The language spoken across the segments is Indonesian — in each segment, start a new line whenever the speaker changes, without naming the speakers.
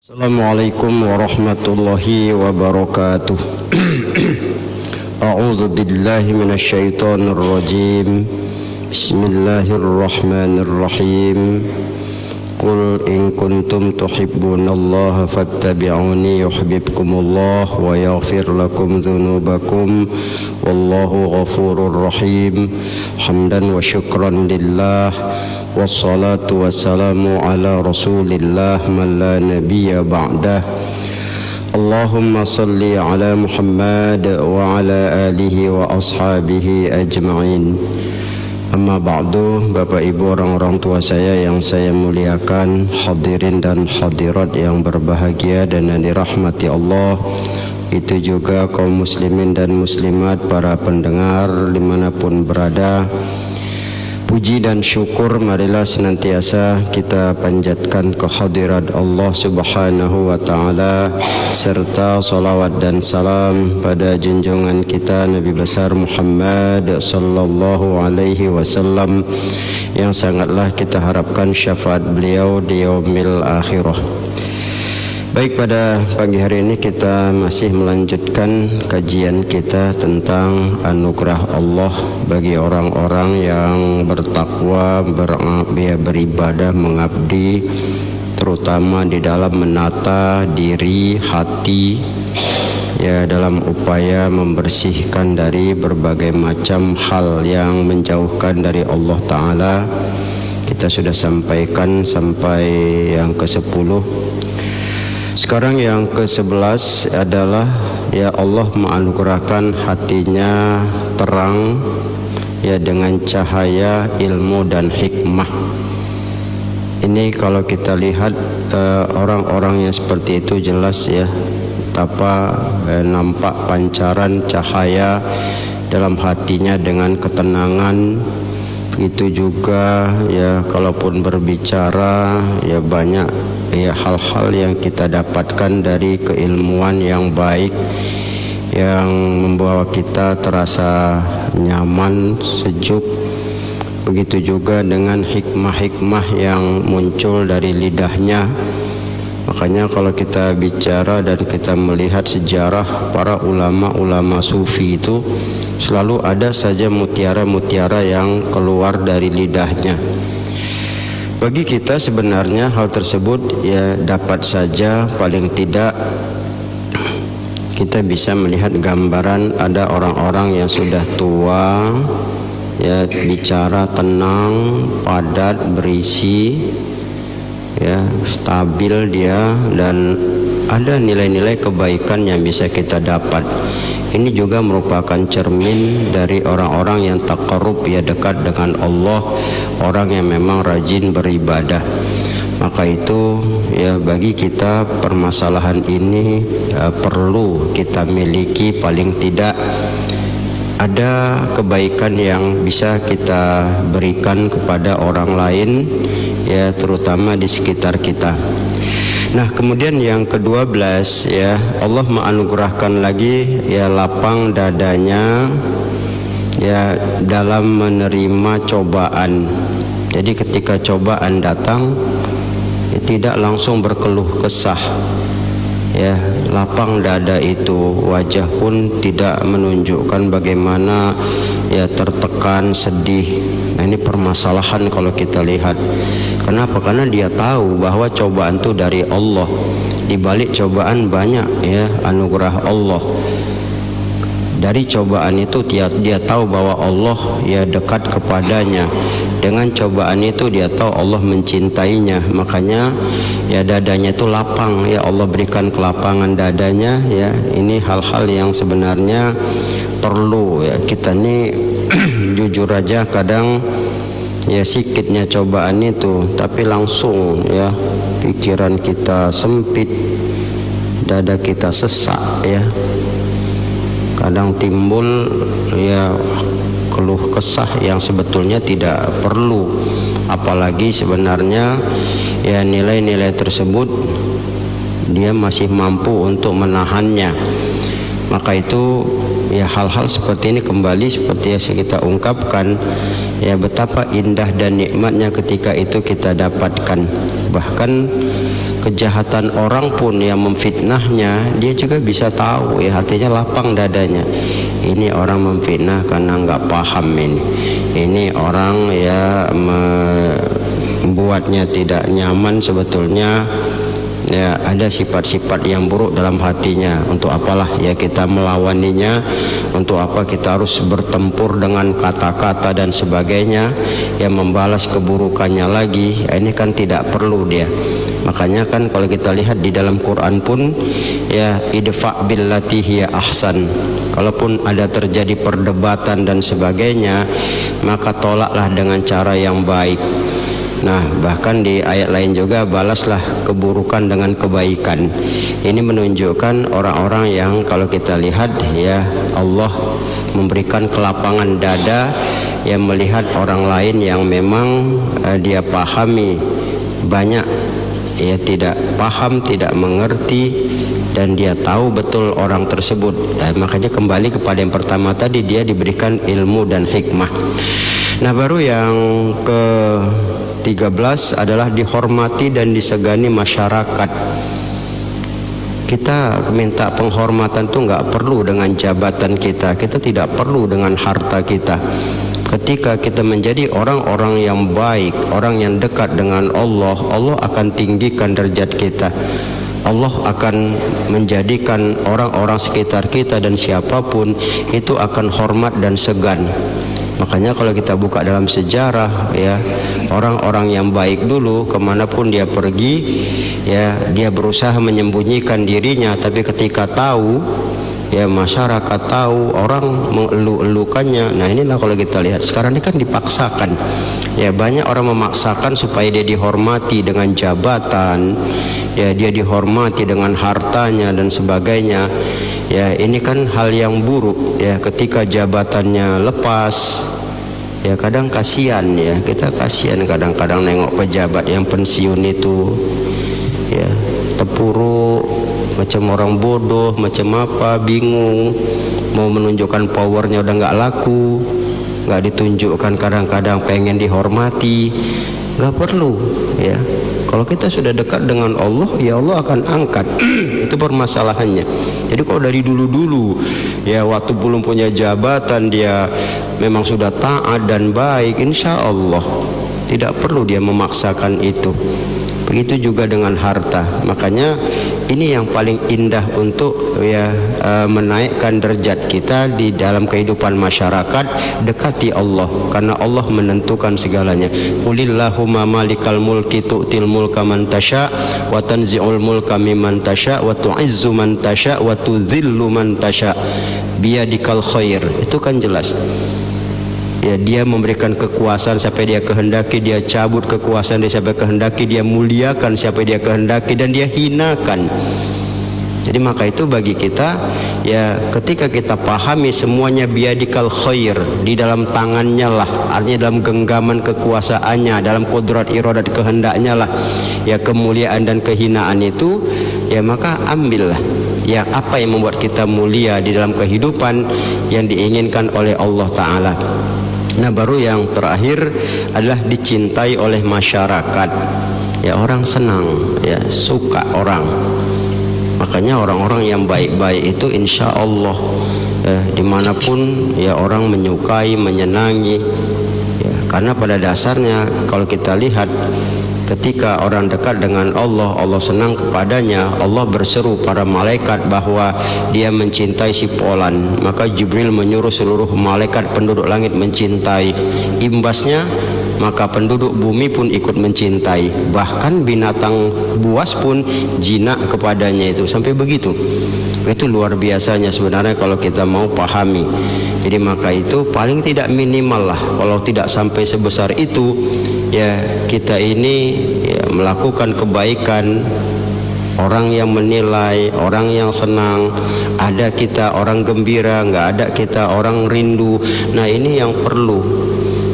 Assalamualaikum warahmatullahi wabarakatuh. A'udzu billahi minasyaitonir rajim. Bismillahirrahmanirrahim. Qul in kuntum tuhibbunallaha fattabi'uni yuhibbukumullah wa yaghfir lakum dzunubakum wallahu ghafurur rahim. Hamdan wa syukran lillah. Wassalatu wassalamu ala rasulillah man la nabiyya ba'dah. Allahumma salli ala Muhammad wa ala alihi wa ashabihi ajma'in. Amma ba'du, Bapak Ibu, orang-orang tua saya yang saya muliakan, hadirin dan hadirat yang berbahagia dan yang dirahmati Allah, itu juga kaum muslimin dan muslimat, para pendengar dimanapun berada. Puji dan syukur marilah senantiasa kita panjatkan kehadirat Allah Subhanahu wa Ta'ala, serta salawat dan salam pada junjungan kita Nabi besar Muhammad sallallahu alaihi wasallam, yang sangatlah kita harapkan syafaat beliau di yaumil akhirah. Baik, pada pagi hari ini kita masih melanjutkan kajian kita tentang anugerah Allah bagi orang-orang yang bertakwa, beribadah, mengabdi, terutama di dalam menata diri, hati, ya, dalam upaya membersihkan dari berbagai macam hal yang menjauhkan dari Allah Ta'ala. Kita sudah sampaikan sampai yang ke-10. Sekarang yang ke-11 adalah, ya, Allah menganugerahkan hatinya terang, ya, dengan cahaya ilmu dan hikmah. Ini kalau kita lihat orang-orang yang seperti itu jelas, ya, betapa nampak pancaran cahaya dalam hatinya dengan ketenangan. Itu juga, ya, kalaupun berbicara, ya, banyak, ya, hal-hal yang kita dapatkan dari keilmuan yang baik, yang membawa kita terasa nyaman, sejuk. Begitu juga dengan hikmah-hikmah yang muncul dari lidahnya. Makanya kalau kita bicara dan kita melihat sejarah para ulama-ulama sufi itu, selalu ada saja mutiara-mutiara yang keluar dari lidahnya. Bagi kita sebenarnya hal tersebut, ya, dapat saja paling tidak kita bisa melihat gambaran ada orang-orang yang sudah tua, ya, bicara tenang, padat, berisi, ya, stabil dia, dan ada nilai-nilai kebaikan yang bisa kita dapat. Ini juga merupakan cermin dari orang-orang yang taqarrub, ya, dekat dengan Allah, orang yang memang rajin beribadah. Maka itu, ya, bagi kita permasalahan ini, ya, perlu kita miliki. Paling tidak ada kebaikan yang bisa kita berikan kepada orang lain, ya, terutama di sekitar kita. Nah, kemudian yang ke-12, ya, Allah menganugerahkan lagi, ya, lapang dadanya, ya, dalam menerima cobaan. Jadi ketika cobaan datang, ya, tidak langsung berkeluh kesah, ya, lapang dada itu, wajah pun tidak menunjukkan bagaimana, ya, tertekan, sedih. Nah, ini permasalahan kalau kita lihat. Kenapa? Karena dia tahu bahwa cobaan itu dari Allah. Di balik cobaan banyak, ya, anugerah Allah. Dari cobaan itu dia tahu bahwa Allah, ya, dekat kepadanya. Dengan cobaan itu dia tahu Allah mencintainya. Makanya, ya, dadanya itu lapang, ya, Allah berikan kelapangan dadanya, ya. Ini hal-hal yang sebenarnya perlu, ya, kita nih jujur aja kadang, ya, sikitnya cobaan itu, tapi langsung, ya, pikiran kita sempit, dada kita sesak, ya. Kadang timbul, ya, keluh kesah yang sebetulnya tidak perlu. Apalagi sebenarnya, ya, nilai-nilai tersebut dia masih mampu untuk menahannya. Maka itu, ya, hal-hal seperti ini kembali seperti yang kita ungkapkan, ya, betapa indah dan nikmatnya ketika itu kita dapatkan. Bahkan kejahatan orang pun yang memfitnahnya, dia juga bisa tahu, ya artinya lapang dadanya. Ini orang memfitnah karena nggak paham ini orang ya membuatnya tidak nyaman, sebetulnya ya ada sifat-sifat yang buruk dalam hatinya. Untuk apalah ya kita melawaninya, untuk apa kita harus bertempur dengan kata-kata dan sebagainya yang membalas keburukannya lagi. Ini kan tidak perlu dia. Makanya kan kalau kita lihat di dalam Quran pun ya, idfa' billati hiya ahsan. Kalaupun ada terjadi perdebatan dan sebagainya, maka tolaklah dengan cara yang baik. Nah, bahkan di ayat lain juga, balaslah keburukan dengan kebaikan. Ini menunjukkan orang-orang yang kalau kita lihat ya, Allah memberikan kelapangan dada yang melihat orang lain yang memang dia pahami banyak, ya tidak paham, tidak mengerti, dan dia tahu betul orang tersebut. Makanya kembali kepada yang pertama tadi, dia diberikan ilmu dan hikmah. Nah, baru yang ke-13 adalah dihormati dan disegani masyarakat. Kita minta penghormatan itu nggak perlu dengan jabatan kita, kita tidak perlu dengan harta kita. Ketika kita menjadi orang-orang yang baik, orang yang dekat dengan Allah, Allah akan tinggikan derajat kita. Allah akan menjadikan orang-orang sekitar kita dan siapapun itu akan hormat dan segan. Makanya kalau kita buka dalam sejarah ya, orang-orang yang baik dulu kemanapun dia pergi ya, dia berusaha menyembunyikan dirinya, tapi ketika tahu ya, masyarakat tahu, orang mengeluh-elukannya. Nah, inilah kalau kita lihat sekarang ini kan dipaksakan ya, banyak orang memaksakan supaya dia dihormati dengan jabatan ya, dia dihormati dengan hartanya dan sebagainya. Ya, ini kan hal yang buruk ya, ketika jabatannya lepas ya, kadang kasihan ya, kita kasihan kadang-kadang nengok pejabat yang pensiun itu ya, tepuruk macam orang bodoh, macam apa, bingung mau menunjukkan powernya udah nggak laku, nggak ditunjukkan, kadang-kadang pengen dihormati. Nggak perlu ya. Kalau kita sudah dekat dengan Allah, ya Allah akan angkat. Itu permasalahannya. Jadi kalau dari dulu-dulu ya, waktu belum punya jabatan, dia memang sudah taat dan baik, insya Allah tidak perlu dia memaksakan itu. Begitu juga dengan harta. Makanya ini yang paling indah untuk ya menaikkan derajat kita di dalam kehidupan masyarakat, dekati Allah, karena Allah menentukan segalanya. Qulillahumma malikal mulki tu'til mulka man tasya wa tanzi'ul mulka mimman tasya wa tu'izzu man tasya wa tudzillu man tasya biyadikal khair. Itu kan jelas. Ya, dia memberikan kekuasaan siapa dia kehendaki, dia cabut kekuasaan dia siapa kehendaki, dia muliakan siapa dia kehendaki, dan dia hinakan. Jadi maka itu bagi kita ya, ketika kita pahami semuanya biyadikal khair, di dalam tangannya lah, artinya dalam genggaman kekuasaannya, dalam kodrat iradat kehendaknya lah ya, kemuliaan dan kehinaan itu ya, maka ambillah ya apa yang membuat kita mulia di dalam kehidupan yang diinginkan oleh Allah Ta'ala. Nah, baru yang terakhir adalah dicintai oleh masyarakat. Ya, orang senang, ya suka orang. Makanya orang-orang yang baik-baik itu insya Allah dimanapun ya, orang menyukai, menyenangi. Ya, karena pada dasarnya kalau kita lihat, ketika orang dekat dengan Allah, Allah senang kepadanya, Allah berseru para malaikat bahwa dia mencintai si fulan. Maka Jibril menyuruh seluruh malaikat penduduk langit mencintai. Imbasnya maka penduduk bumi pun ikut mencintai. Bahkan binatang buas pun jinak kepadanya itu, sampai begitu. Itu luar biasanya sebenarnya kalau kita mau pahami. Jadi maka itu paling tidak minimal lah, kalau tidak sampai sebesar itu ya, kita ini ya, melakukan kebaikan, orang yang menilai, orang yang senang, ada kita orang gembira, nggak ada kita orang rindu. Nah, ini yang perlu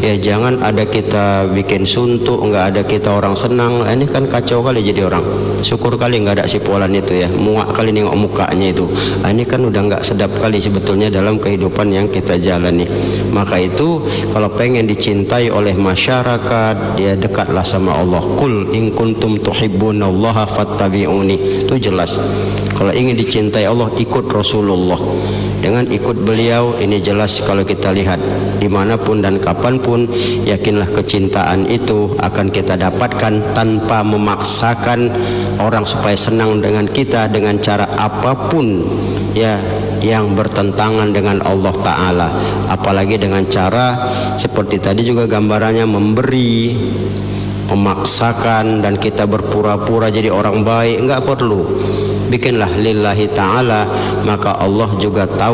Ya jangan ada kita bikin suntuk, nggak ada kita orang senang. Ini kan kacau kali jadi orang. Syukur kali nggak ada si Polan itu ya, muak kali nengok mukanya itu. Ini kan udah nggak sedap kali sebetulnya dalam kehidupan yang kita jalani. Maka itu kalau pengen dicintai oleh masyarakat, dia dekatlah sama Allah. Qul in kuntum tuhibbunallaha fattabi'uni. Itu jelas. Kalau ingin dicintai Allah, ikut Rasulullah. Dengan ikut beliau, ini jelas kalau kita lihat dimanapun dan kapanpun, yakinlah kecintaan itu akan kita dapatkan tanpa memaksakan orang supaya senang dengan kita dengan cara apapun ya yang bertentangan dengan Allah Ta'ala. Apalagi dengan cara seperti tadi juga gambarannya memberi, memaksakan dan kita berpura-pura jadi orang baik. Enggak perlu. Bikinlah lillahi ta'ala, maka Allah juga tahu